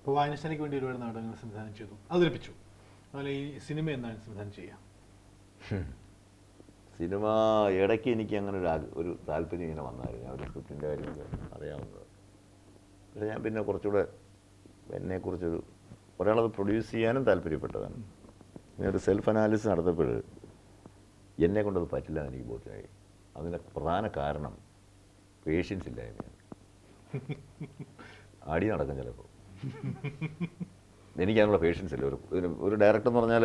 അപ്പോൾ വായനശാലയ്ക്ക് വേണ്ടി ഒരുപാട് നാടകങ്ങൾ സംവിധാനം ചെയ്തു, അവതരിപ്പിച്ചു. അതുപോലെ ഈ സിനിമ എന്താണ് സംവിധാനം ചെയ്യുക? സിനിമ ഇടയ്ക്ക് എനിക്ക് അങ്ങനെ ഒരു താല്പര്യം ഇങ്ങനെ വന്നായിരുന്നു. ഞാൻ ഒരു സ്ക്രിപ്റ്റിൻ്റെ കാര്യമൊക്കെ അറിയാവുന്നത്. പക്ഷേ ഞാൻ പിന്നെ കുറച്ചുകൂടെ എന്നെക്കുറിച്ചൊരു ഒരാളത് പ്രൊഡ്യൂസ് ചെയ്യാനും താല്പര്യപ്പെട്ടതാണ്. ഞാനൊരു സെൽഫ് അനാലിസിസ് നടത്തപ്പോൾ എന്നെ കൊണ്ടത് പറ്റില്ല എന്ന് എനിക്ക് ബോധ്യമായി. അതിൻ്റെ പ്രധാന കാരണം പേഷ്യൻസ് ഇല്ലായ്മയാണ്. അടി നടക്കും ചിലപ്പോൾ. എനിക്കതിനുള്ള പേഷ്യൻസ് ഇല്ല. ഒരു ഡയറക്ടർ എന്ന് പറഞ്ഞാൽ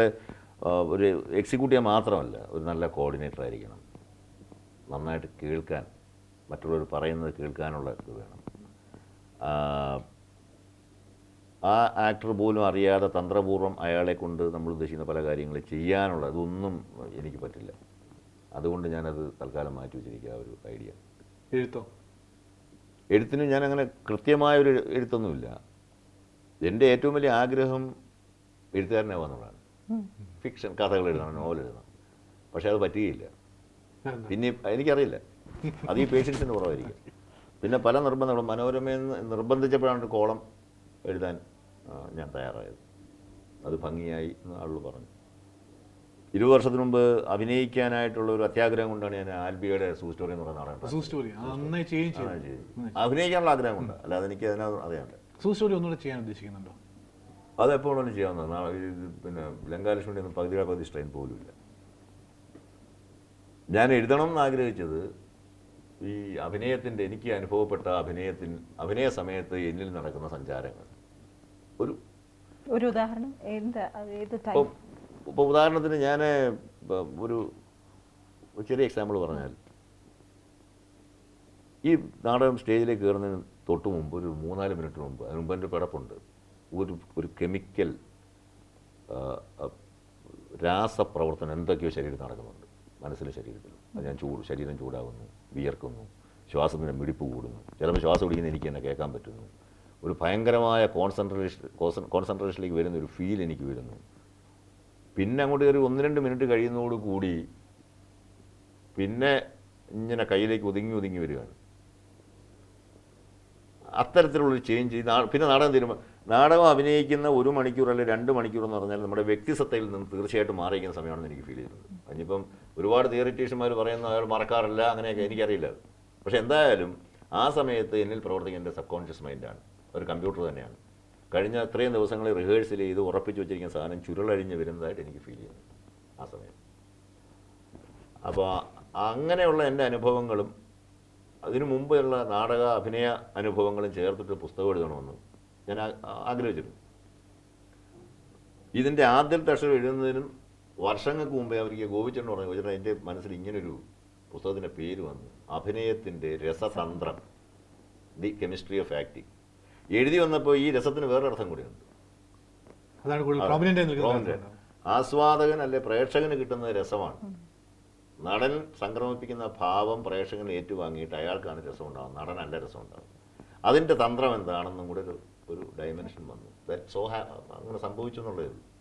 ഒരു എക്സിക്യൂട്ടീവ് മാത്രമല്ല, ഒരു നല്ല കോർഡിനേറ്റർ ആയിരിക്കണം. നന്നായിട്ട് കേൾക്കാൻ, മറ്റുള്ളവർ പറയുന്നത് കേൾക്കാനുള്ള ഇത് വേണം. ആ ആക്ടർ പോലും അറിയാതെ തന്ത്രപൂർവ്വം അയാളെ കൊണ്ട് നമ്മൾ ഉദ്ദേശിക്കുന്ന പല കാര്യങ്ങൾ ചെയ്യാനുള്ള ഇതൊന്നും എനിക്ക് പറ്റില്ല. അതുകൊണ്ട് ഞാനത് തൽക്കാലം മാറ്റി വെച്ചിരിക്കുക. ഒരു ഐഡിയ. എഴുത്തിന് ഞാനങ്ങനെ കൃത്യമായൊരു എഴുത്തൊന്നുമില്ല. എൻ്റെ ഏറ്റവും വലിയ ആഗ്രഹം എഴുത്തുകാരനാവാന്നുള്ളതാണ്. ഫിക്ഷൻ, കഥകൾ എഴുതണം, നോവൽ എഴുതണം. പക്ഷേ അത് പറ്റുകയില്ല. പിന്നെ എനിക്കറിയില്ല, അത് ഈ പേഷ്യൻസിൻ്റെ കുറവായിരിക്കും. പിന്നെ പല നിർബന്ധങ്ങളും മനോരമയിൽ നിന്ന് നിർബന്ധിച്ചപ്പോഴാണ് ഒരു കോളം എഴുതാൻ ഞാൻ തയ്യാറായത്. അത് ഭംഗിയായി എന്ന് ആളുകൾ പറഞ്ഞു. 20 വർഷത്തിന് മുമ്പ് അഭിനയിക്കാനായിട്ടുള്ള ഒരു അത്യാഗ്രഹം കൊണ്ടാണ് ഞാൻ ആൽബിയുടെ സൂ സ്റ്റോറി എന്ന് പറയുന്ന നാടകം. അഭിനയിക്കാനുള്ള ആഗ്രഹം കൊണ്ട്, അല്ലാതെ എനിക്ക് അതിനകത്ത് അറിയാണ്ട്. സൂ സ്റ്റോറി ഒന്നുകൂടെ ചെയ്യാൻ ഉദ്ദേശിക്കുന്നുണ്ടോ? അതെപ്പോഴും ചെയ്യാവുന്നതാണ്. പിന്നെ ലങ്കാലക്ഷ്മിയുടെ ഒന്നും പകുതി സ്ട്രെയിൻ പോലും ഇല്ല. ഞാൻ എഴുതണം എന്ന് ആഗ്രഹിച്ചത് ഈ അഭിനയത്തിൻ്റെ, എനിക്ക് അനുഭവപ്പെട്ട അഭിനയ സമയത്ത് എന്നിൽ നടക്കുന്ന സഞ്ചാരങ്ങൾ. ഒരു ഉദാഹരണം ഇപ്പോൾ ഉദാഹരണത്തിന് ഞാൻ ഒരു ചെറിയ എക്സാമ്പിൾ പറഞ്ഞാൽ, ഈ നാടകം സ്റ്റേജിലേക്ക് കയറുന്നതിന് തൊട്ട് മുമ്പ് ഒരു 3-4 മിനിറ്റ് മുമ്പ്, അതിന് മുമ്പ് എൻ്റെ പിടപ്പുണ്ട്. ഒരു കെമിക്കൽ രാസപ്രവർത്തനം എന്തൊക്കെയോ ശരീരത്തിൽ നടക്കുന്നുണ്ട്, മനസ്സിലും ശരീരത്തിലും. അത് ഞാൻ ശരീരം ചൂടാകുന്നു, വിയർക്കുന്നു, ശ്വാസത്തിന് മിടിപ്പ് കൂടുന്നു, ചിലപ്പോൾ ശ്വാസം പിടിക്കുന്ന എനിക്ക് തന്നെ കേൾക്കാൻ പറ്റുന്നു. ഒരു ഭയങ്കരമായ കോൺസെൻട്രേഷനിലേക്ക് വരുന്ന ഒരു ഫീൽ എനിക്ക് വരുന്നു. പിന്നെ അങ്ങോട്ട് ഒരു 1-2 മിനിറ്റ് കഴിയുന്നതോടുകൂടി പിന്നെ ഇങ്ങനെ കയ്യിലേക്ക് ഒതുങ്ങി വരികയാണ്. അത്തരത്തിലുള്ളൊരു ചേഞ്ച്. പിന്നെ നാടകം അഭിനയിക്കുന്ന 1 മണിക്കൂർ അല്ലെങ്കിൽ 2 മണിക്കൂർ എന്ന് പറഞ്ഞാൽ നമ്മുടെ വ്യക്തിസത്തയിൽ നിന്ന് തീർച്ചയായിട്ടും മാറിയിരിക്കുന്ന സമയമാണെന്ന് എനിക്ക് ഫീൽ ചെയ്തത്. അതിനിപ്പം ഒരുപാട് തിയറിറ്റീഷ്യന്മാർ പറയുന്ന അയാൾ മറക്കാറില്ല, അങ്ങനെയൊക്കെ എനിക്കറിയില്ല. പക്ഷേ എന്തായാലും ആ സമയത്ത് എന്നിൽ പ്രവർത്തിക്കുന്ന എൻ്റെ സബ് കോൺഷ്യസ് മൈൻഡാണ്, ഒരു കമ്പ്യൂട്ടർ തന്നെയാണ്. കഴിഞ്ഞ അത്രയും ദിവസങ്ങളിൽ റിഹേഴ്സൽ ചെയ്ത് ഉറപ്പിച്ച് വെച്ചിരിക്കുന്ന സാധനം ചുരുളഴിഞ്ഞ് വരുന്നതായിട്ട് എനിക്ക് ഫീൽ ചെയ്യുന്നു ആ സമയം. അപ്പോൾ അങ്ങനെയുള്ള എൻ്റെ അനുഭവങ്ങളും അതിനു മുമ്പുള്ള നാടക അഭിനയ അനുഭവങ്ങളും ചേർത്തിട്ട് പുസ്തകം എഴുതണമെന്ന് ഞാൻ ആഗ്രഹിച്ചിരുന്നു. ഇതിൻ്റെ ആദ്യത്തെ അക്ഷരം എഴുതുന്നതിനും വർഷങ്ങൾക്ക് മുമ്പേ അവർക്ക് ഗോപിച്ചേട്ടൻ പറഞ്ഞു, ഗോപിച്ചേട്ടൻ എൻ്റെ മനസ്സിൽ ഇങ്ങനൊരു പുസ്തകത്തിൻ്റെ പേര് വന്നു, അഭിനയത്തിൻ്റെ രസതന്ത്രം, ദി കെമിസ്ട്രി ഓഫ് ആക്ടിങ്. എഴുതി വന്നപ്പോൾ ഈ രസത്തിന് വേറൊരർത്ഥം കൂടിയുണ്ട്. ആസ്വാദകൻ അല്ലെ പ്രേക്ഷകന് കിട്ടുന്നത് രസമാണ്. നടൻ സംക്രമിപ്പിക്കുന്ന ഭാവം പ്രേക്ഷകൻ ഏറ്റുവാങ്ങിയിട്ട് അയാൾക്കാണ് രസം ഉണ്ടാകുന്നത്, നടനല്ല രസം ഉണ്ടാകുന്നത്. അതിൻ്റെ തന്ത്രം എന്താണെന്നും കൂടെ ഒരു ഡയമെൻഷൻ വന്നു. അങ്ങനെ സംഭവിച്ചു എന്നുള്ളത്.